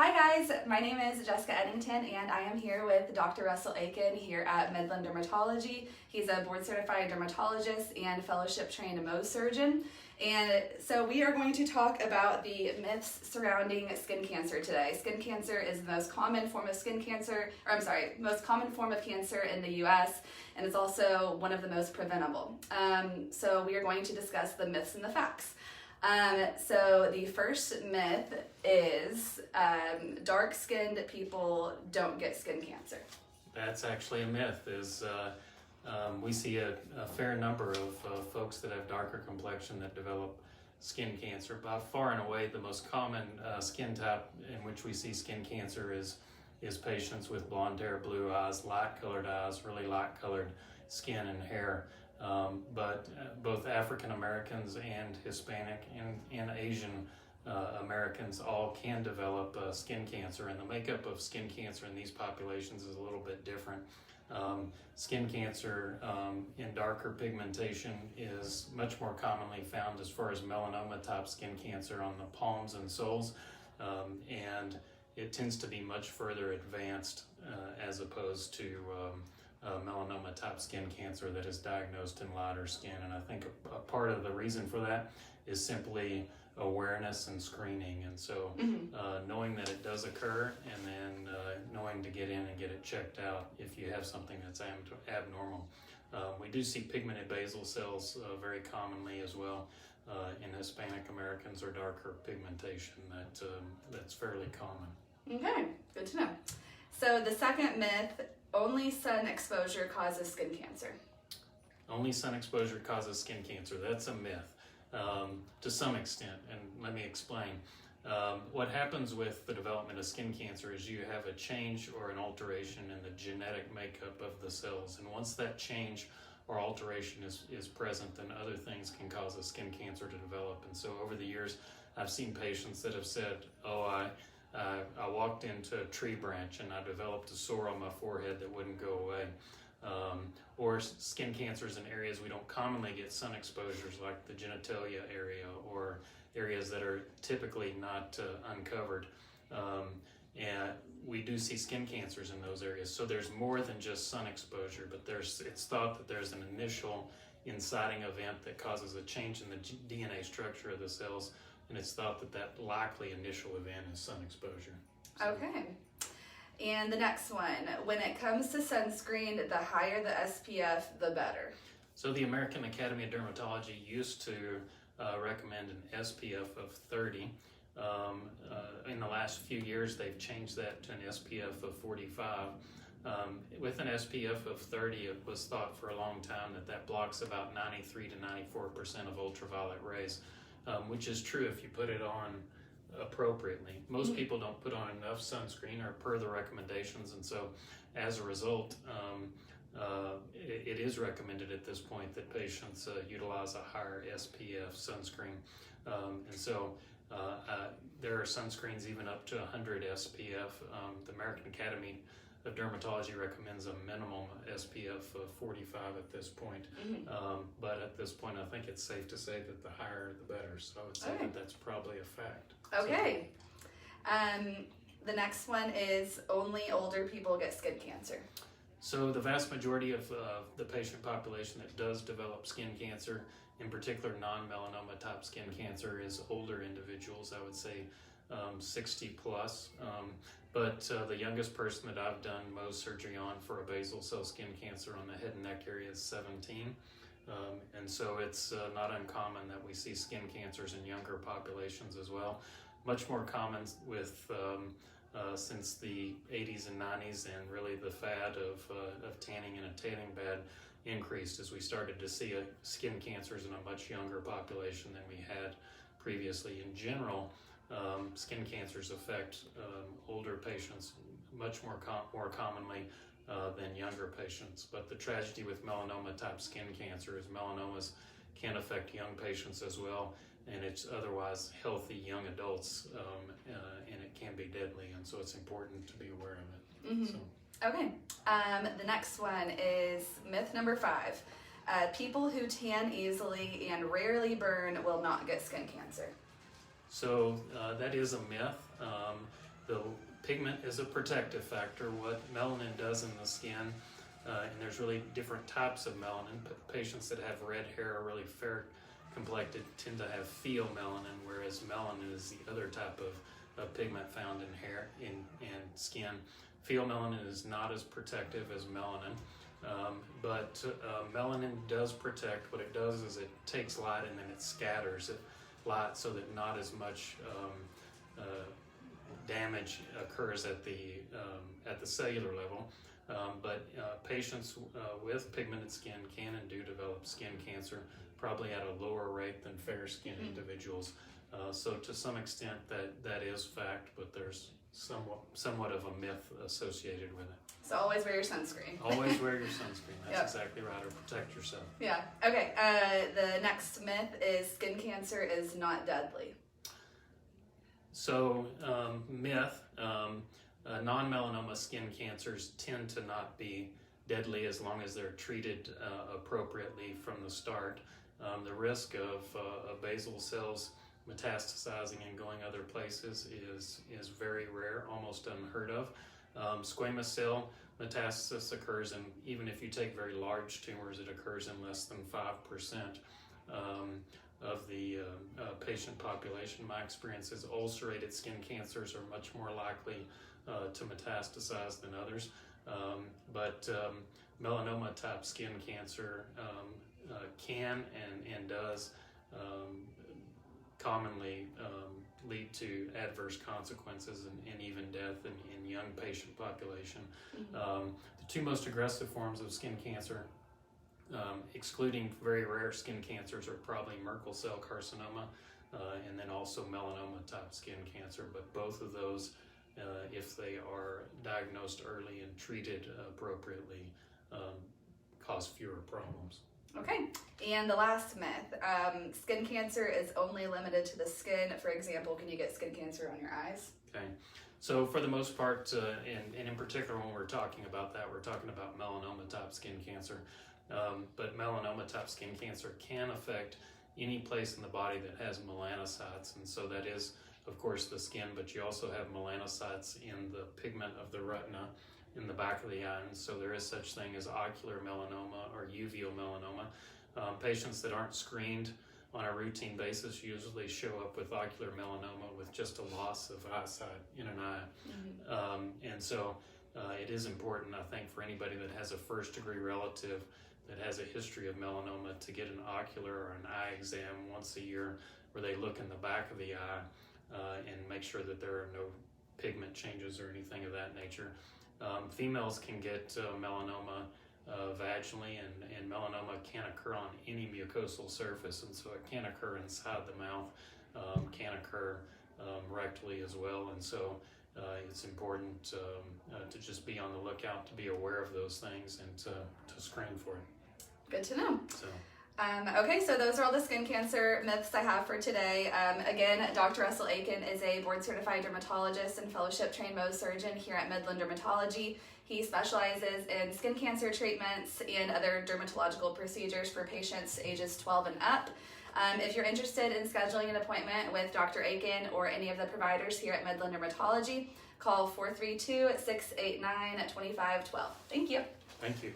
Hi guys, my name is Jessica Eddington and I am here with Dr. Russell Akin here at Midland Dermatology. He's a board certified dermatologist and fellowship trained Mohs surgeon. And so we are going to talk about the myths surrounding skin cancer today. Skin cancer is the most common form of most common form of cancer in the US, and it's also one of the most preventable. So we are going to discuss the myths and the facts. So the first myth is dark-skinned people don't get skin cancer. That's actually a myth. We see a fair number of folks that have darker complexion that develop skin cancer. By far and away, the most common skin type in which we see skin cancer is patients with blonde hair, blue eyes, light-colored eyes, really light-colored skin and hair. But both African Americans and Hispanic and Asian Americans all can develop skin cancer, and the makeup of skin cancer in these populations is a little bit different. Skin cancer in darker pigmentation is much more commonly found as far as melanoma type skin cancer on the palms and soles, and it tends to be much further advanced as opposed to melanoma type skin cancer that is diagnosed in lighter skin. And I think a part of the reason for that is simply awareness and screening. And so knowing that it does occur, and then knowing to get in and get it checked out if you have something that's abnormal. We do see pigmented basal cells very commonly as well in Hispanic Americans, or darker pigmentation that's fairly common. Okay, good to know. So the second myth, only sun exposure causes skin cancer. Only sun exposure causes skin cancer. That's a myth to some extent, and let me explain. What happens with the development of skin cancer is you have a change or an alteration in the genetic makeup of the cells, and once that change or alteration is present, then other things can cause a skin cancer to develop. And so over the years, I've seen patients that have said, I walked into a tree branch and I developed a sore on my forehead that wouldn't go away. Or skin cancers in areas we don't commonly get sun exposures, like the genitalia area or areas that are typically not uncovered. And we do see skin cancers in those areas. So there's more than just sun exposure, but it's thought that there's an initial inciting event that causes a change in the DNA structure of the cells, and it's thought that likely initial event is sun exposure. So. Okay. And the next one, when it comes to sunscreen, the higher the SPF, the better. So the American Academy of Dermatology used to recommend an SPF of 30. In the last few years, they've changed that to an SPF of 45. With an SPF of 30, it was thought for a long time that blocks about 93 to 94% of ultraviolet rays, which is true if you put it on appropriately. Most people don't put on enough sunscreen or per the recommendations, and so as a result, it is recommended at this point that patients utilize a higher SPF sunscreen. And so there are sunscreens even up to 100 SPF. The American Academy of Dermatology recommends a minimum SPF of 45 at this point. But at this point, I think it's safe to say that the higher the better. So I would say that that's probably a fact. Okay. The next one is only older people get skin cancer. So the vast majority of the patient population that does develop skin cancer, in particular non-melanoma type skin cancer, is older individuals. I would say 60 plus. But the youngest person that I've done Mohs surgery on for a basal cell skin cancer on the head and neck area is 17. And so it's not uncommon that we see skin cancers in younger populations as well. Much more common with since the 80s and 90s, and really the fad of tanning and a tanning bed increased as we started to see skin cancers in a much younger population than we had previously. In general, skin cancers affect older patients much more commonly than younger patients. But the tragedy with melanoma type skin cancer is melanomas can affect young patients as well, and it's otherwise healthy young adults, and it can be deadly, and so it's important to be aware of it. So. Okay, the next one is myth number 5. People who tan easily and rarely burn will not get skin cancer. So that is a myth. The pigment is a protective factor. What melanin does in the skin, and there's really different types of melanin. Patients that have red hair or really fair complected tend to have pheomelanin, whereas melanin is the other type of pigment found in hair and skin. Pheomelanin is not as protective as melanin, but melanin does protect. What it does is it takes light and then it scatters light so that not as much damage occurs at the cellular level. But patients with pigmented skin can and do develop skin cancer, probably at a lower rate than fair-skinned individuals. So to some extent that is fact, but there's somewhat of a myth associated with it. So always wear your sunscreen. Always wear your sunscreen. That's Yep. exactly right, or protect yourself. Yeah. Okay. The next myth is skin cancer is not deadly. So myth, non-melanoma skin cancers tend to not be deadly as long as they're treated appropriately from the start. The risk of basal cells metastasizing and going other places is very rare, almost unheard of. Squamous cell metastasis occurs, and even if you take very large tumors, it occurs in less than 5% of the patient population. My experience is ulcerated skin cancers are much more likely to metastasize than others, but melanoma type skin cancer can and does commonly lead to adverse consequences and even death in young patient population. The two most aggressive forms of skin cancer, excluding very rare skin cancers, are probably Merkel cell carcinoma and then also melanoma type skin cancer. But both of those, if they are diagnosed early and treated appropriately, cause fewer problems. Okay, and the last myth, skin cancer is only limited to the skin. For example, can you get skin cancer on your eyes? Okay, so for the most part, and in particular when we're talking about that, we're talking about melanoma type skin cancer. But melanoma type skin cancer can affect any place in the body that has melanocytes, and so that is, of course, the skin, but you also have melanocytes in the pigment of the retina in the back of the eye, and so there is such thing as ocular melanoma or uveal melanoma. Patients that aren't screened on a routine basis usually show up with ocular melanoma with just a loss of eyesight in an eye. And so it is important, I think, for anybody that has a first-degree relative that has a history of melanoma to get an ocular or an eye exam once a year where they look in the back of the eye and make sure that there are no pigment changes or anything of that nature. Females can get melanoma vaginally, and melanoma can occur on any mucosal surface, and so it can occur inside the mouth, can occur rectally as well, and so it's important to just be on the lookout, to be aware of those things, and to screen for it. Good to know. So. Okay, so those are all the skin cancer myths I have for today. Again, Dr. Russell Akin is a board-certified dermatologist and fellowship-trained Mohs surgeon here at Midland Dermatology. He specializes in skin cancer treatments and other dermatological procedures for patients ages 12 and up. If you're interested in scheduling an appointment with Dr. Akin or any of the providers here at Midland Dermatology, call 432-689-2512. Thank you. Thank you.